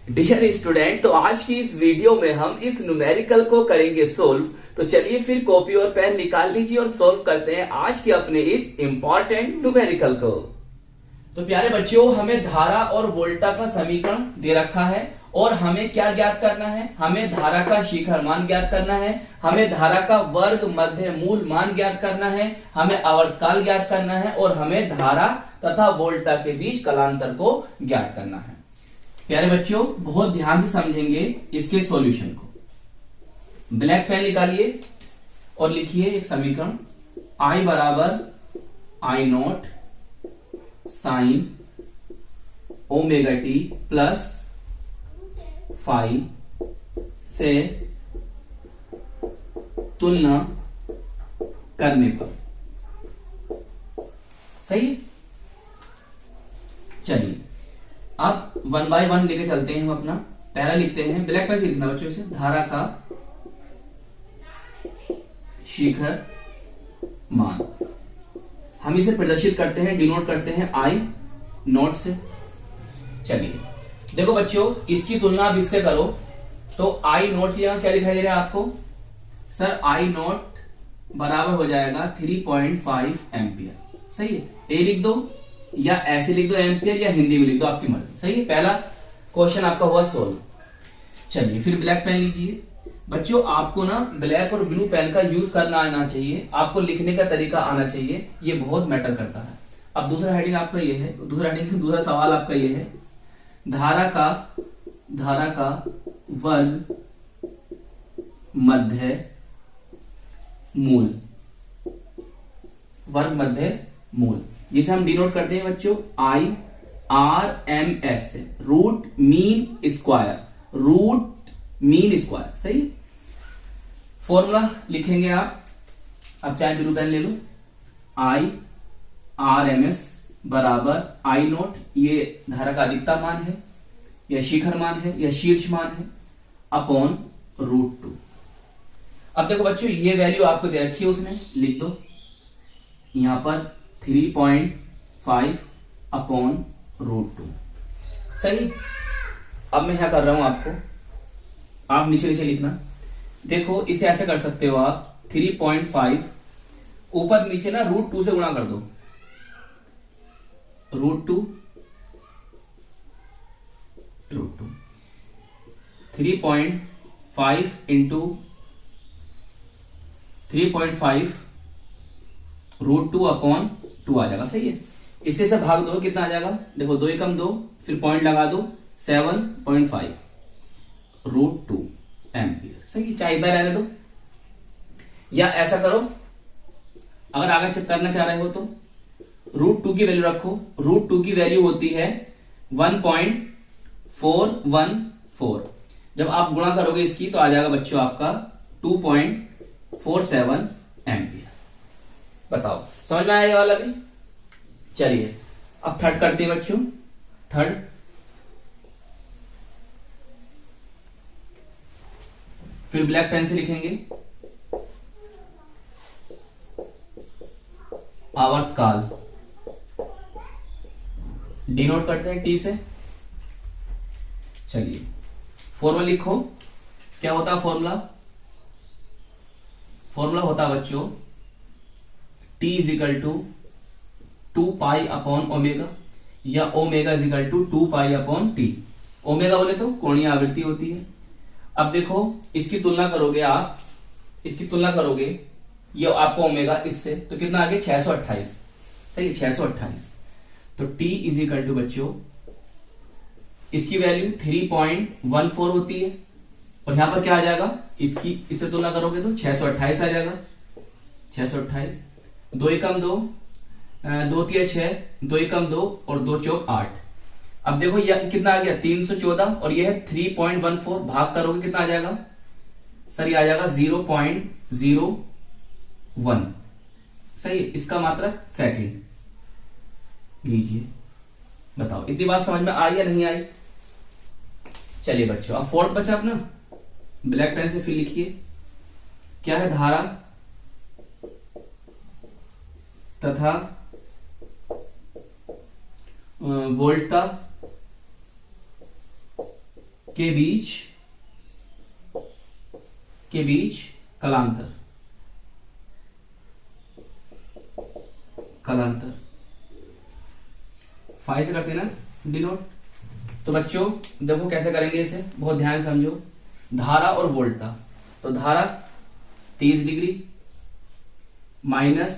Dear student, तो आज की इस वीडियो में हम इस न्यूमेरिकल को करेंगे सोल्व। तो चलिए फिर कॉपी और पेन निकाल लीजिए और सोल्व करते हैं आज के अपने इस इंपॉर्टेंट न्यूमेरिकल को। तो प्यारे बच्चों, हमें धारा और वोल्टा का समीकरण दे रखा है और हमें क्या ज्ञात करना है? हमें धारा का शिखर मान ज्ञात करना है, हमें धारा का वर्ग मध्य मूल मान ज्ञात करना है, हमें आवर्तकाल ज्ञात करना है और हमें धारा तथा वोल्टा के बीच कालांतर को ज्ञात करना है। प्यारे बच्चों, बहुत ध्यान से समझेंगे इसके सॉल्यूशन को। ब्लैक पेन निकालिए और लिखिए एक समीकरण, I बराबर I not sine omega T plus five से तुलना करने पर। सही है। चलिए अब वन बाय वन लेके चलते हैं हम अपना। पहला लिखते हैं, ब्लैक पेन से लिखना बच्चों, इसे धारा का शिखर मान। हम इसे प्रदर्शित करते हैं, डिनोट करते हैं आई नोट से। चलिए देखो बच्चों, इसकी तुलना आप इससे करो तो आई नोट यहां क्या दिखाई दे रहा है आपको? सर आई नोट बराबर हो जाएगा 3.5 एम्पियर। सही है। ए लिख दो या ऐसे लिख दो एम्पियर, या हिंदी में लिख दो, आपकी मर्जी। सही है। पहला क्वेश्चन आपका हुआ सोल्व। चलिए फिर ब्लैक पेन लीजिए। बच्चों आपको ना ब्लैक और ब्लू पेन का यूज करना आना चाहिए, आपको लिखने का तरीका आना चाहिए, ये बहुत मैटर करता है। अब दूसरा हेडिंग आपका ये है, दूसरा सवाल आपका ये है, धारा का वर्ग मध्य मूल, वर्ग मध्य मूल, जिसे हम डिनोट करते हैं बच्चों IRMS से, root mean square, root mean square. सही। फॉर्मूला लिखेंगे आप, अब चाहे ब्लू पेन ले लो, IRMS बराबर I नोट, ये धारा का अधिकतम मान है या शिखर मान है या शीर्ष मान है, अपॉन √2। अब देखो बच्चों, ये वैल्यू आपको दे रखी है, उसने लिख दो यहां पर 3.5 अपॉन √2। सही। अब मैं यहां कर रहा हूं आपको, आप नीचे नीचे लिखना। देखो इसे ऐसे कर सकते हो आप, 3.5 ऊपर नीचे ना √2 से गुणा कर दो, √2 3.5 इंटू 3.5 √2 अपॉन 2 आ जाएगा। सही है। इससे से भाग दो, कितना आ जाएगा? देखो 2 एकम 2, फिर पॉइंट लगा दो, 7.5 √2 एम्पियर। सही। चाहे इधर रहने दो या ऐसा करो, अगर आगे चेक करना चाह रहे हो तो √2 की वैल्यू रखो। √2 की वैल्यू होती है 1.414। जब आप गुणा करोगे इसकी तो आ जाएगा बच्चों आपका 2.47 एम्पियर। बताओ समझ में आया ये वाला भी? चलिए अब थर्ड करते हैं बच्चों। थर्ड, फिर ब्लैक पेन से लिखेंगे, आवर्तकाल डिनोट करते हैं टी से। चलिए फॉर्मूला लिखो। क्या होता है फॉर्मूला? फॉर्मूला होता है बच्चों T is equal to 2 pi upon omega, या omega is equal to 2 pi upon T. Omega बोले तो कोणीय आवृत्ति होती है। अब देखो इसकी तुलना करोगे आप, इसकी तुलना करोगे ये आपको ओमेगा इससे, तो कितना आ गया? 628। सही है, 628। तो T इज इक्वल टू बच्चों, इसकी वैल्यू 3.14 होती है और यहां पर क्या आ जाएगा? इसकी इससे तुलना करोगे तो 628 आ जाएगा। 628, 2 एकम 2, 2 तिया 6, 2 एकम 2 और 2 चौक 8। अब देखो ये कितना आ गया? 314 और ये है 3.14, भाग करोगे कितना आ जाएगा? सर ये आ जाएगा 0.01। सही है। इसका मात्रक सेकंड लीजिए। बताओ इतनी बात समझ में आई या नहीं आई? चलिए बच्चों, अब फोर्थ बचा अपना, ब्लैक पेन से फिर लिखिए। क्या है? धारा तथा वोल्टा के बीच कलांतर। फाइव से करते हैं ना डिनोट। तो बच्चों देखो कैसे करेंगे इसे, बहुत ध्यान से समझो। धारा और वोल्टा, तो धारा 30 डिग्री माइनस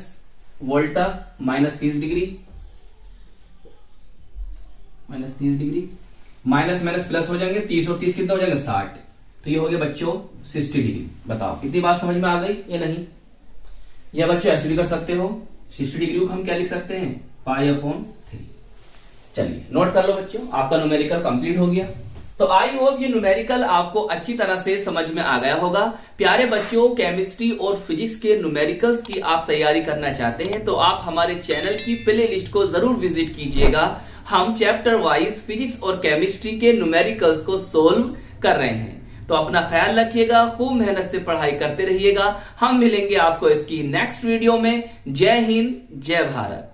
वोल्टा minus 30 degree, minus minus plus हो जाएंगे, 30 और 30 कितना हो जाएंगे 60। तो ये हो गया बच्चों 60 डिग्री। बताओ इतनी बात समझ में आ गई या नहीं? या बच्चों ऐसे भी कर सकते हो, 60 डिग्री को हम क्या लिख सकते हैं, π/3। चलिए नोट कर लो बच्चों, आपका न्यूमेरिकल कंप्लीट हो गया। तो आई होप ये न्यूमेरिकल आपको अच्छी तरह से समझ में आ गया होगा। प्यारे बच्चों, केमिस्ट्री और फिजिक्स के न्यूमेरिकल्स की आप तैयारी करना चाहते हैं तो आप हमारे चैनल की प्ले लिस्ट को जरूर विजिट कीजिएगा। हम चैप्टर वाइज फिजिक्स और केमिस्ट्री के न्यूमेरिकल्स को सोल्व कर रहे हैं। तो अपना ख्याल रखिएगा, खूब मेहनत से पढ़ाई करते रहिएगा। हम मिलेंगे आपको इसकी नेक्स्ट वीडियो में। जय हिंद, जय भारत।